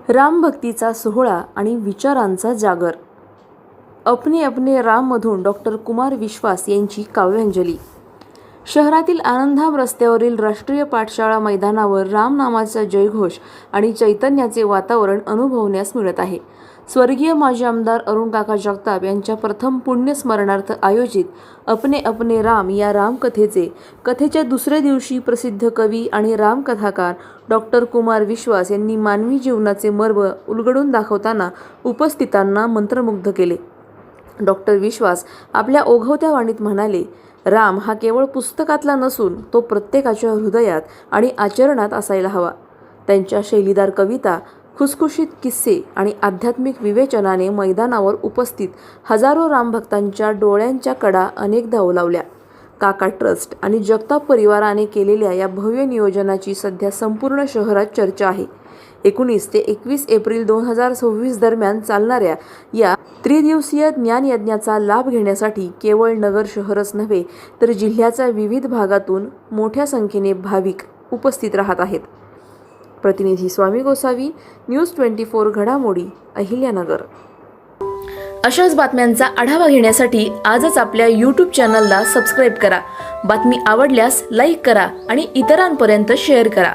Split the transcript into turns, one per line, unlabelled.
रामभक्तीचा सोहळा आणि विचारांचा जागर. अपने अपने राममधून डॉक्टर कुमार विश्वास यांची काव्यांजली. शहरातील आनंदधाम रस्त्यावरील राष्ट्रीय पाठशाळा मैदानावर रामनामाचा जयघोष आणि चैतन्याचे वातावरण अनुभवण्यास मिळत आहे. स्वर्गीय माजी आमदार अरुण काका जगताप यांच्या प्रथम पुण्यस्मरणार्थ आयोजित अपने अपने राम या कथेच्या दुसऱ्या दिवशी प्रसिद्ध कवी आणि रामकथाकार डॉक्टर कुमार विश्वास यांनी मानवी जीवनाचे मर्म उलगडून दाखवताना उपस्थितांना मंत्रमुग्ध केले. डॉक्टर विश्वास आपल्या ओघवत्या वाणीत म्हणाले, राम हा केवळ पुस्तकातला नसून तो प्रत्येकाच्या हृदयात आणि आचरणात असायला हवा. त्यांच्या शैलीदार कविता, खुसखुशीत किस्से आणि आध्यात्मिक विवेचनाने मैदानावर उपस्थित हजारो रामभक्तांच्या डोळ्यांच्या कडा अनेकदा ओलावल्या. काका ट्रस्ट आणि जगताप परिवाराने केलेल्या या भव्य नियोजनाची सध्या संपूर्ण शहरात चर्चा आहे. 19 ते 21 एप्रिल 2026 दरम्यान चालणाऱ्या या त्रिदिवसीय ज्ञानयज्ञाचा लाभ घेण्यासाठी केवळ नगर शहरच नव्हे तर जिल्ह्याच्या विविध भागातून मोठ्या संख्येने भाविक उपस्थित राहत आहेत. प्रतिनिधी स्वामी गोसावी, न्यूज 24 घडामोडी, अहिल्यानगर. अशाच बातम्यांचा आढावा घेण्यासाठी आजच आपल्या YouTube चॅनलला सबस्क्राईब करा. बातमी आवडल्यास लाईक करा आणि इतरांपर्यंत शेअर करा.